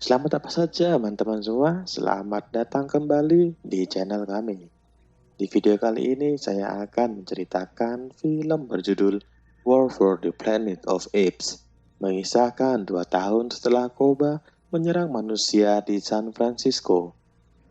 Selamat apa saja teman-teman semua, selamat datang kembali di channel kami. Di video kali ini saya akan menceritakan film berjudul War for the Planet of Apes, mengisahkan 2 tahun setelah Koba menyerang manusia di San Francisco.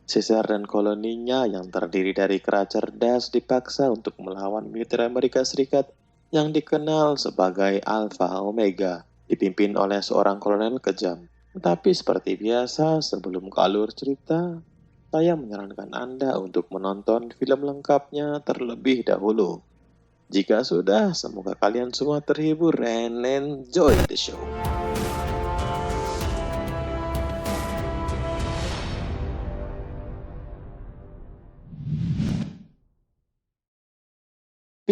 Caesar dan koloninya yang terdiri dari kera cerdas dipaksa untuk melawan militer Amerika Serikat yang dikenal sebagai Alpha Omega, dipimpin oleh seorang kolonel kejam. Tetapi seperti biasa, sebelum ke alur cerita, saya menyarankan Anda untuk menonton film lengkapnya terlebih dahulu. Jika sudah, semoga kalian semua terhibur and enjoy the show.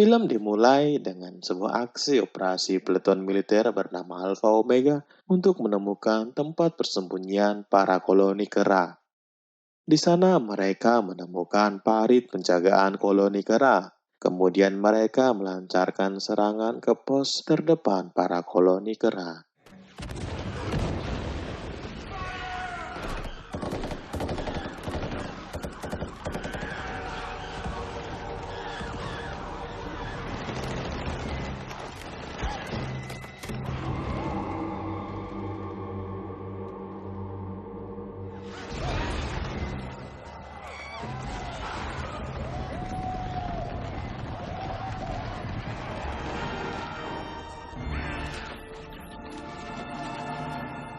Film dimulai dengan sebuah aksi operasi peleton militer bernama Alpha Omega untuk menemukan tempat persembunyian para koloni kera. Di sana mereka menemukan parit penjagaan koloni kera. Kemudian mereka melancarkan serangan ke pos terdepan para koloni kera.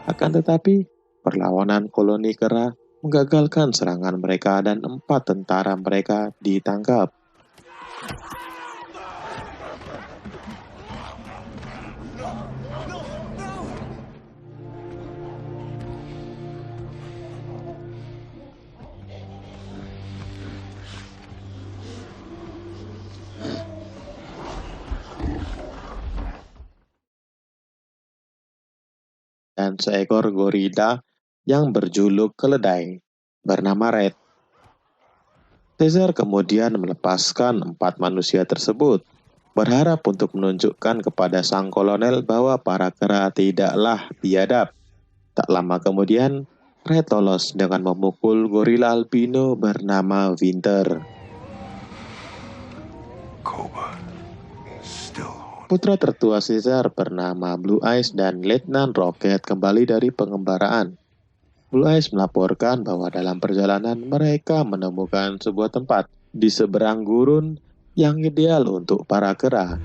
Akan tetapi, perlawanan koloni kera menggagalkan serangan mereka dan 4 tentara mereka ditangkap. Dan seekor gorila yang berjuluk keledai bernama Red. Caesar kemudian melepaskan 4 manusia tersebut, berharap untuk menunjukkan kepada sang kolonel bahwa para kera tidaklah biadab. Tak lama kemudian, Red lolos dengan memukul gorila albino bernama Winter. Putra tertua Caesar bernama Blue Eyes dan Letnan Rocket kembali dari pengembaraan. Blue Eyes melaporkan bahwa dalam perjalanan mereka menemukan sebuah tempat di seberang gurun yang ideal untuk para kera.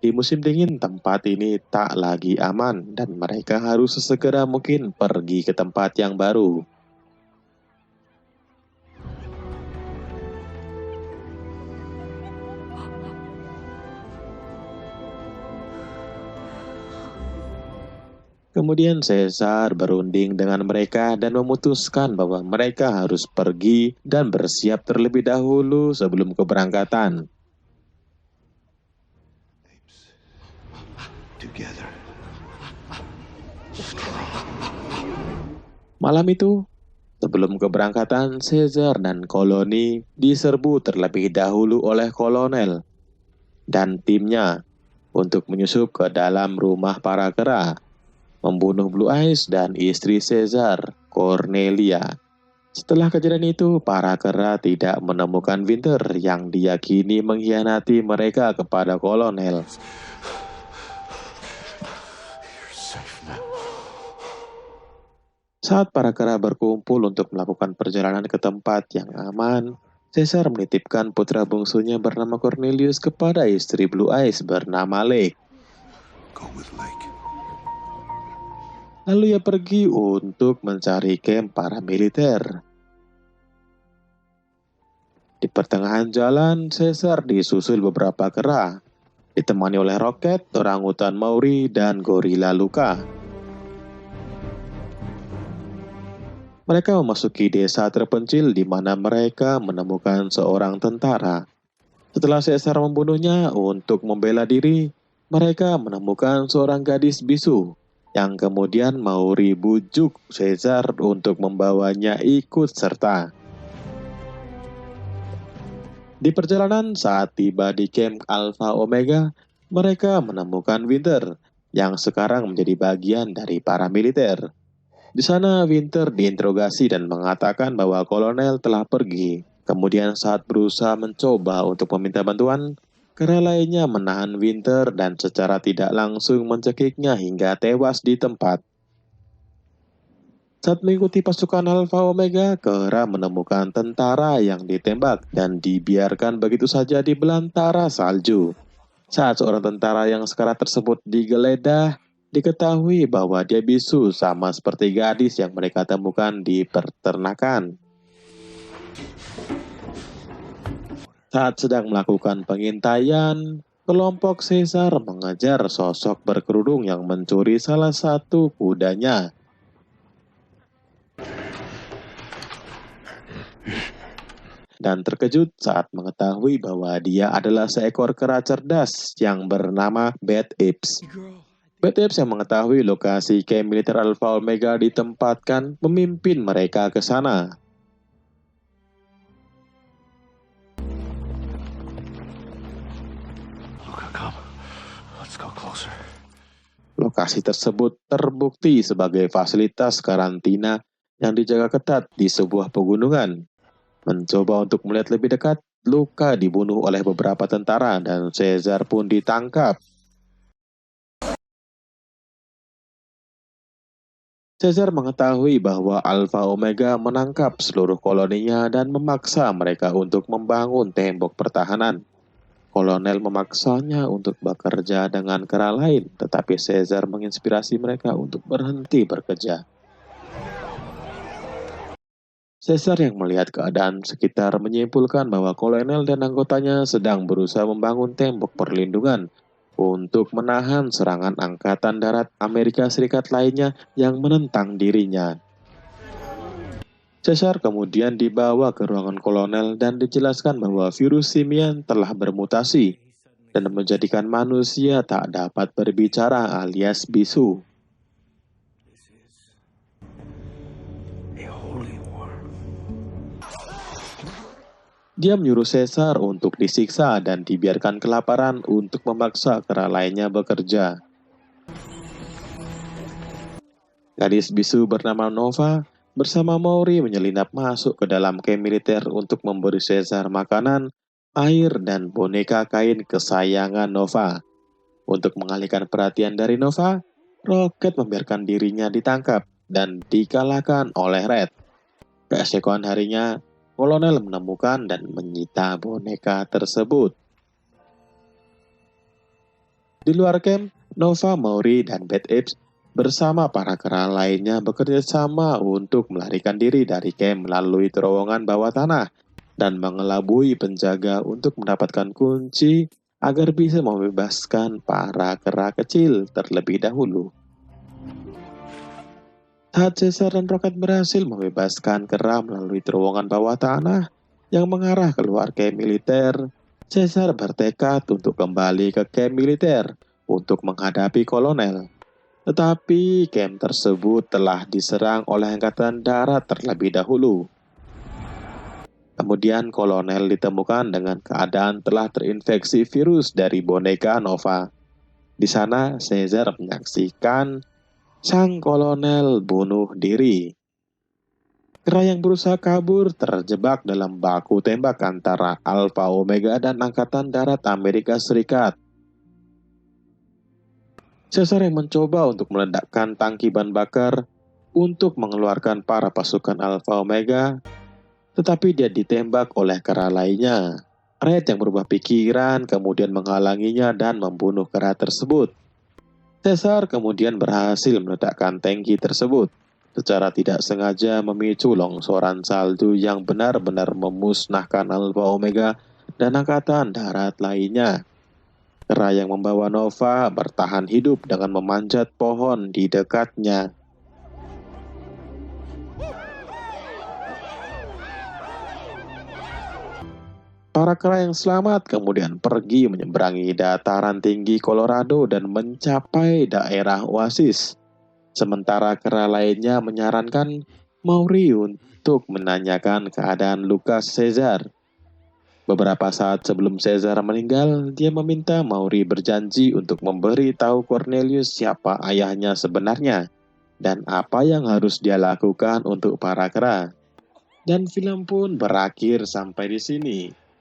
Di musim dingin, tempat ini tak lagi aman dan mereka harus sesegera mungkin pergi ke tempat yang baru. Kemudian Caesar berunding dengan mereka dan memutuskan bahwa mereka harus pergi dan bersiap terlebih dahulu sebelum keberangkatan. Malam itu, sebelum keberangkatan, Caesar dan koloni diserbu terlebih dahulu oleh kolonel dan timnya untuk menyusup ke dalam rumah para kera, membunuh Blue Eyes dan istri Caesar, Cornelia. Setelah kejadian itu, para kera tidak menemukan Winter yang diyakini mengkhianati mereka kepada kolonel. Saat para kera berkumpul untuk melakukan perjalanan ke tempat yang aman, Caesar menitipkan putra bungsunya bernama Cornelius kepada istri Blue Eyes bernama Lake. Lalu ia pergi untuk mencari kamp para militer. Di pertengahan jalan, Caesar disusul beberapa kera, ditemani oleh Rocket, orangutan Maori, dan gorila Luka. Mereka memasuki desa terpencil di mana mereka menemukan seorang tentara. Setelah Caesar membunuhnya untuk membela diri, mereka menemukan seorang gadis bisu yang kemudian Maori bujuk Caesar untuk membawanya ikut serta. Di perjalanan saat tiba di camp Alpha Omega, Mereka menemukan Winter yang sekarang menjadi bagian dari para militer. Di sana Winter diinterogasi dan mengatakan bahwa kolonel telah pergi. Kemudian saat berusaha mencoba untuk meminta bantuan, kera lainnya menahan Winter dan secara tidak langsung mencekiknya hingga tewas di tempat. Saat mengikuti pasukan Alpha Omega, Kera menemukan tentara yang ditembak dan dibiarkan begitu saja di belantara salju. Saat seorang tentara yang sekarat tersebut digeledah, diketahui bahwa dia bisu sama seperti gadis yang mereka temukan di peternakan. Saat sedang melakukan pengintaian, kelompok Caesar mengejar sosok berkerudung yang mencuri salah satu kudanya. Dan terkejut saat mengetahui bahwa dia adalah seekor kera cerdas yang bernama Bad Apes. Bad Apes yang mengetahui lokasi camp militer Alpha Omega ditempatkan memimpin mereka ke sana. Lokasi tersebut terbukti sebagai fasilitas karantina yang dijaga ketat di sebuah pegunungan. Mencoba untuk melihat lebih dekat, Luka dibunuh oleh beberapa tentara dan Caesar pun ditangkap. Caesar mengetahui bahwa Alpha Omega menangkap seluruh koloninya dan memaksa mereka untuk membangun tembok pertahanan. Kolonel memaksanya untuk bekerja dengan kera lain, tetapi Caesar menginspirasi mereka untuk berhenti bekerja. Caesar yang melihat keadaan sekitar menyimpulkan bahwa kolonel dan anggotanya sedang berusaha membangun tembok perlindungan untuk menahan serangan angkatan darat Amerika Serikat lainnya yang menentang dirinya. Caesar kemudian dibawa ke ruangan kolonel dan dijelaskan bahwa virus simian telah bermutasi dan menjadikan manusia tak dapat berbicara alias bisu. Dia menyuruh Caesar untuk disiksa dan dibiarkan kelaparan untuk memaksa kera lainnya bekerja. Gadis bisu bernama Nova bersama Maury menyelinap masuk ke dalam camp militer untuk memberi Caesar makanan, air, dan boneka kain kesayangan Nova. Untuk mengalihkan perhatian dari Nova, Rocket membiarkan dirinya ditangkap dan dikalahkan oleh Red. Keesokan harinya, Kolonel menemukan dan menyita boneka tersebut. Di luar camp, Nova, Maury, dan Bad Apes bersama para kera lainnya bekerja sama untuk melarikan diri dari camp melalui terowongan bawah tanah dan mengelabui penjaga untuk mendapatkan kunci agar bisa membebaskan para kera kecil terlebih dahulu. Saat Caesar dan Rocket berhasil membebaskan kera melalui terowongan bawah tanah yang mengarah keluar camp militer, Caesar bertekad untuk kembali ke camp militer untuk menghadapi kolonel. Tetapi camp tersebut telah diserang oleh angkatan darat terlebih dahulu. Kemudian kolonel ditemukan dengan keadaan telah terinfeksi virus dari boneka Nova. Di sana Caesar menyaksikan sang kolonel bunuh diri. Kera yang berusaha kabur terjebak dalam baku tembak antara Alpha Omega dan Angkatan Darat Amerika Serikat. Caesar yang mencoba untuk meledakkan tangki bahan bakar untuk mengeluarkan para pasukan Alpha Omega, tetapi dia ditembak oleh kera lainnya. Red yang berubah pikiran kemudian menghalanginya dan membunuh kera tersebut. Caesar kemudian berhasil meledakkan tangki tersebut. Secara tidak sengaja memicu longsoran salju yang benar-benar memusnahkan Alpha Omega dan angkatan darat lainnya. Kera yang membawa Nova bertahan hidup dengan memanjat pohon di dekatnya. Para kera yang selamat kemudian pergi menyeberangi dataran tinggi Colorado dan mencapai daerah Oasis. Sementara kera lainnya menyarankan Maury untuk menanyakan keadaan Lucas Caesar. Beberapa saat sebelum Caesar meninggal, dia meminta Maury berjanji untuk memberi tahu Cornelius siapa ayahnya sebenarnya dan apa yang harus dia lakukan untuk para kera. Dan film pun berakhir sampai di sini.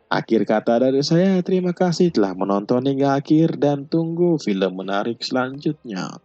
Akhir kata dari saya, terima kasih telah menonton hingga akhir dan tunggu film menarik selanjutnya.